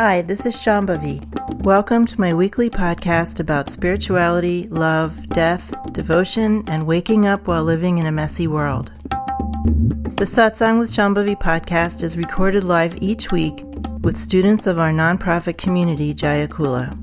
Hi, this is Shambhavi. Welcome to my weekly podcast about spirituality, love, death, devotion, and waking up while living in a messy world. The Satsang with Shambhavi podcast is recorded live each week with students of our nonprofit community, Jayakula.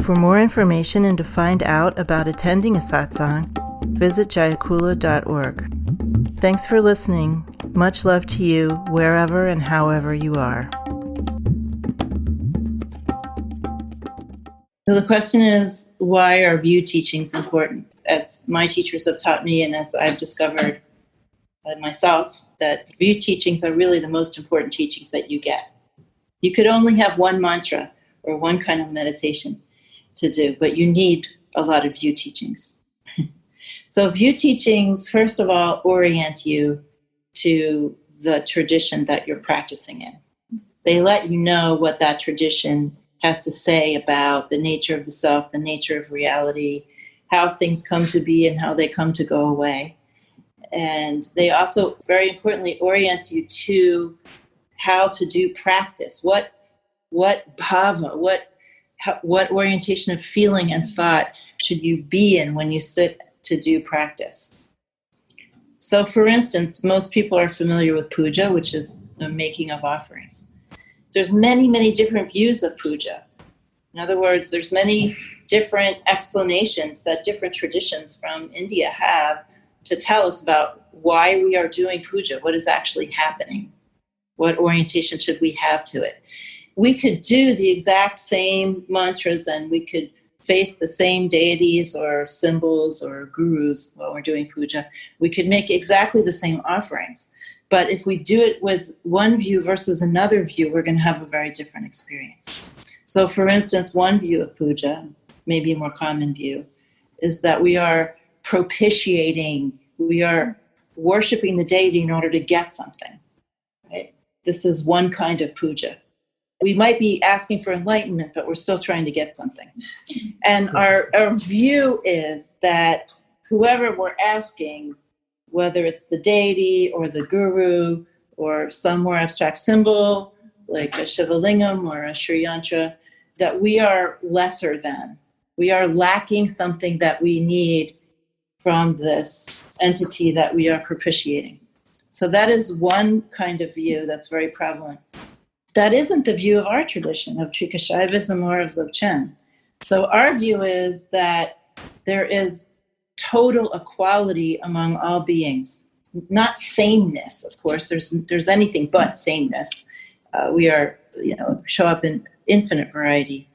For more information and to find out about attending a satsang, visit jayakula.org. Thanks for listening. Much love to you, wherever and however you are. So the question is, why are view teachings important? As my teachers have taught me, and as I've discovered myself, that view teachings are really the most important teachings that you get. You could only have one mantra or one kind of meditation to do, but you need a lot of view teachings. So view teachings, first of all, orient you to the tradition that you're practicing in. They let you know what that tradition has to say about the nature of the self, the nature of reality, how things come to be and how they come to go away. And they also, very importantly, orient you to how to do practice. What bhava, what orientation of feeling and thought should you be in when you sit to do practice? So, for instance, most people are familiar with puja, which is the making of offerings. There's many, many different views of puja. In other words, there's many different explanations that different traditions from India have to tell us about why we are doing puja, what is actually happening, what orientation should we have to it. We could do the exact same mantras and we could face the same deities or symbols or gurus while we're doing puja. We could make exactly the same offerings. But if we do it with one view versus another view, we're going to have a very different experience. So, for instance, one view of puja, maybe a more common view, is that we are propitiating, we are worshiping the deity in order to get something. Right? This is one kind of puja. We might be asking for enlightenment, but we're still trying to get something. And our view is that whoever we're asking, whether it's the deity or the guru or some more abstract symbol like a Shivalingam or a Sri Yantra, that we are lesser than. We are lacking something that we need from this entity that we are propitiating. So that is one kind of view that's very prevalent. That isn't the view of our tradition, of Trikashaivism or of Dzogchen. So our view is that there is total equality among all beings, not sameness. Of course, there's anything but sameness. We are, show up in infinite variety,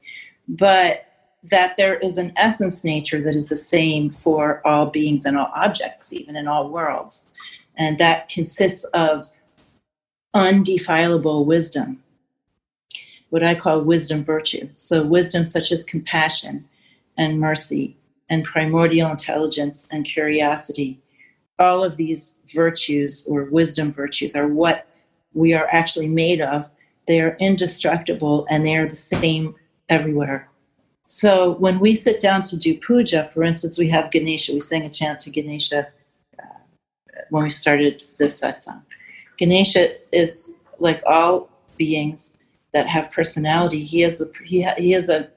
but that there is an essence nature that is the same for all beings and all objects, even in all worlds, and that consists of undefilable wisdom, what I call wisdom virtue. So wisdom such as compassion and mercy and primordial intelligence and curiosity. All of these virtues or wisdom virtues are what we are actually made of. They are indestructible and they are the same everywhere. So when we sit down to do puja, for instance, we have Ganesha. We sang a chant to Ganesha when we started this satsang. Ganesha is like all beings that have personality. He is a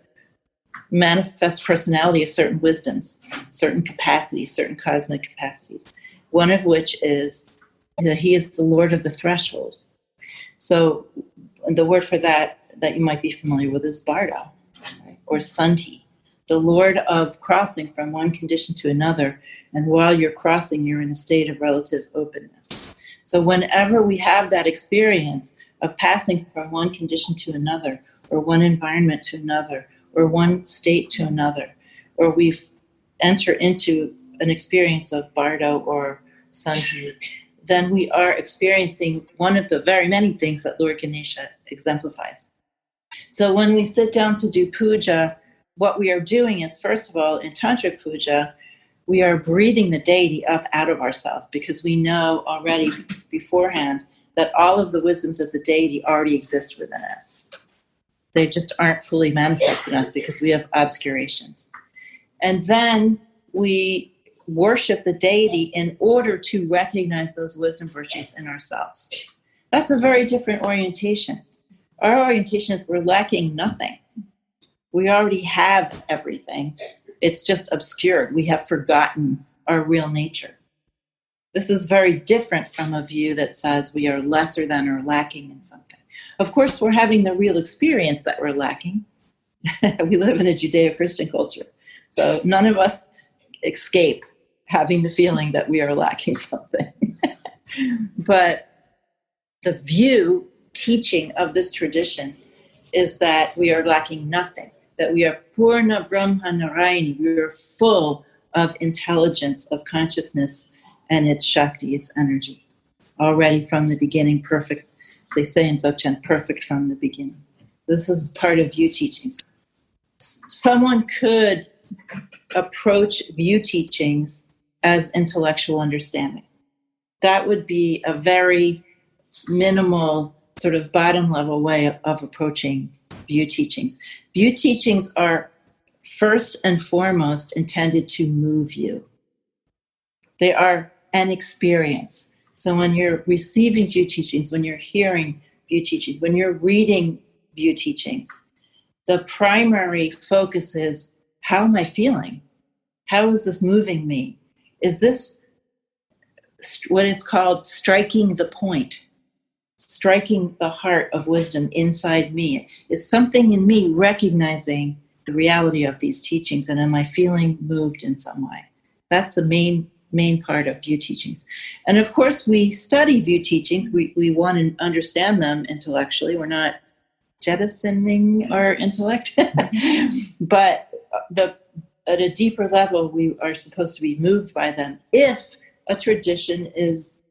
manifest personality of certain wisdoms, certain capacities, certain cosmic capacities, one of which is that he is the Lord of the threshold. So the word for that you might be familiar with is Bardo, right? Or Sandhi, the Lord of crossing from one condition to another, and while you're crossing, you're in a state of relative openness. So whenever we have that experience of passing from one condition to another, or one environment to another, or one state to another, or we've entered into an experience of Bardo or Sandhi, then we are experiencing one of the very many things that Lord Ganesha exemplifies. So when we sit down to do puja, what we are doing is, first of all, in Tantric puja, we are breathing the deity up out of ourselves because we know already beforehand that all of the wisdoms of the deity already exist within us. They just aren't fully manifest in us because we have obscurations. And then we worship the deity in order to recognize those wisdom virtues in ourselves. That's a very different orientation. Our orientation is we're lacking nothing. We already have everything. It's just obscured. We have forgotten our real nature. This is very different from a view that says we are lesser than or lacking in something. Of course, we're having the real experience that we're lacking. We live in a Judeo-Christian culture. So none of us escape having the feeling that we are lacking something. But the view, teaching of this tradition is that we are lacking nothing, that we are Purna Brahma Narayani, we are full of intelligence, of consciousness, and its Shakti, its energy, already from the beginning, perfect, as they say in Dzogchen, perfect from the beginning. This is part of view teachings. Someone could approach view teachings as intellectual understanding. That would be a very minimal, sort of bottom level way of approaching view teachings. View teachings are first and foremost intended to move you. They are an experience. So when you're receiving view teachings, when you're hearing view teachings, when you're reading view teachings, the primary focus is, how am I feeling? How is this moving me? Is this what is called striking the point, striking the heart of wisdom inside me? Is something in me recognizing the reality of these teachings, and am I feeling moved in some way? That's the main part of view teachings. And of course, we study view teachings. We want to understand them intellectually. We're not jettisoning our intellect. But at a deeper level, we are supposed to be moved by them if a tradition is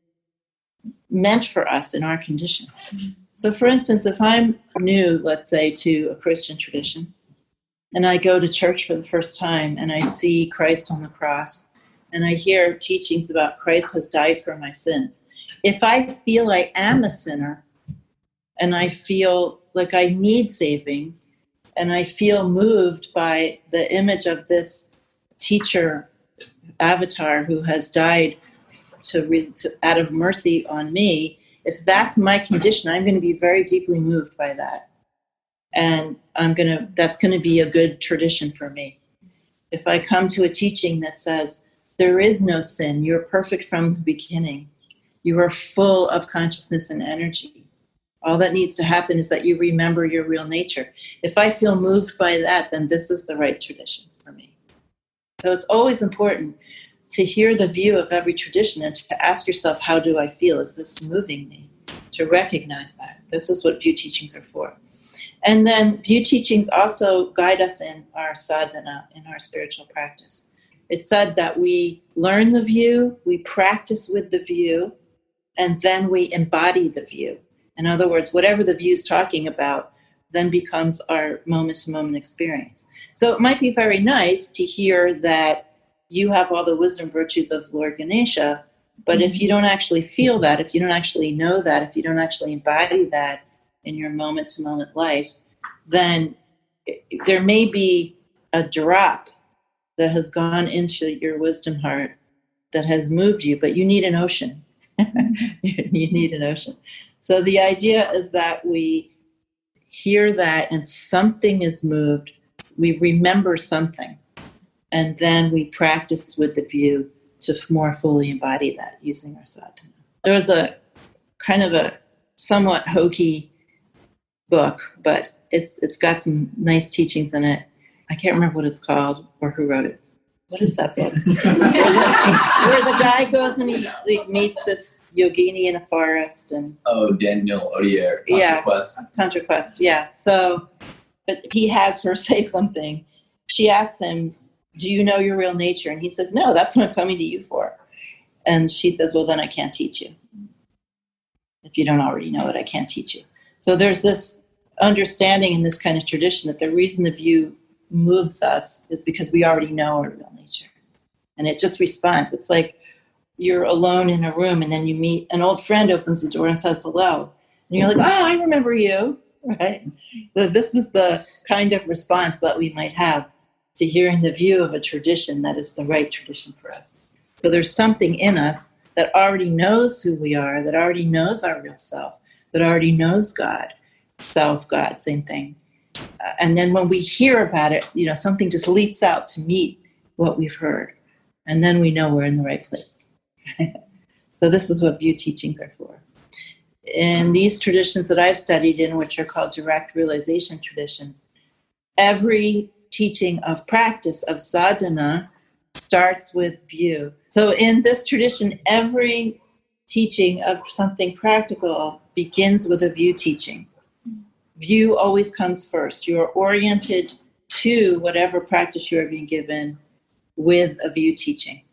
meant for us in our condition. So for instance, if I'm new, let's say, to a Christian tradition, and I go to church for the first time and I see Christ on the cross, and I hear teachings about Christ has died for my sins, if I feel I am a sinner, and I feel like I need saving, and I feel moved by the image of this teacher avatar who has died to out of mercy on me, if that's my condition, I'm going to be very deeply moved by that. And that's going to be a good tradition for me. If I come to a teaching that says, there is no sin, you're perfect from the beginning, you are full of consciousness and energy, all that needs to happen is that you remember your real nature. If I feel moved by that, then this is the right tradition for me. So it's always important to hear the view of every tradition and to ask yourself, how do I feel? Is this moving me? To recognize that. This is what view teachings are for. And then view teachings also guide us in our sadhana, in our spiritual practice. It's said that we learn the view, we practice with the view, and then we embody the view. In other words, whatever the view is talking about then becomes our moment-to-moment experience. So it might be very nice to hear that you have all the wisdom virtues of Lord Ganesha, but if you don't actually feel that, if you don't actually know that, if you don't actually embody that in your moment-to-moment life, then there may be a drop that has gone into your wisdom heart that has moved you, but you need an ocean. You need an ocean. So the idea is that we hear that and something is moved, we remember something, and then we practice with the view to more fully embody that using our sadhana. There was a kind of a somewhat hokey book, but it's got some nice teachings in it. I can't remember what it's called or who wrote it. What is that book? where the guy goes and he meets this yogini in a forest and Daniel Odier, Tantra Quest. Yeah. So, but he has her say something. She asks him, "Do you know your real nature?" And he says, "No, that's what I'm coming to you for." And she says, "Well, then I can't teach you. If you don't already know it, I can't teach you." So there's this understanding in this kind of tradition that the reason the view moves us is because we already know our real nature. And it just responds. It's like you're alone in a room and then you meet an old friend, opens the door and says hello. And you're like, "Oh, I remember you," right? So this is the kind of response that we might have to hearing the view of a tradition that is the right tradition for us. So there's something in us that already knows who we are, that already knows our real self, that already knows God. self, God, same thing. And then when we hear about it, something just leaps out to meet what we've heard. And then we know we're in the right place. So this is what view teachings are for. In these traditions that I've studied in, which are called direct realization traditions, every teaching of practice, of sadhana, starts with view. So in this tradition, every teaching of something practical begins with a view teaching. View always comes first. You are oriented to whatever practice you are being given with a view teaching.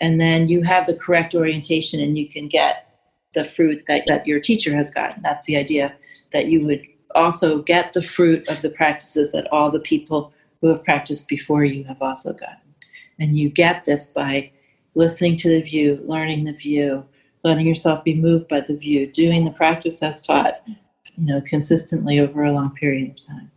And then you have the correct orientation and you can get the fruit that your teacher has gotten. That's the idea, that you would also get the fruit of the practices that all the people who have practiced before you have also gotten. And you get this by listening to the view, learning the view, letting yourself be moved by the view, doing the practice as taught, consistently over a long period of time.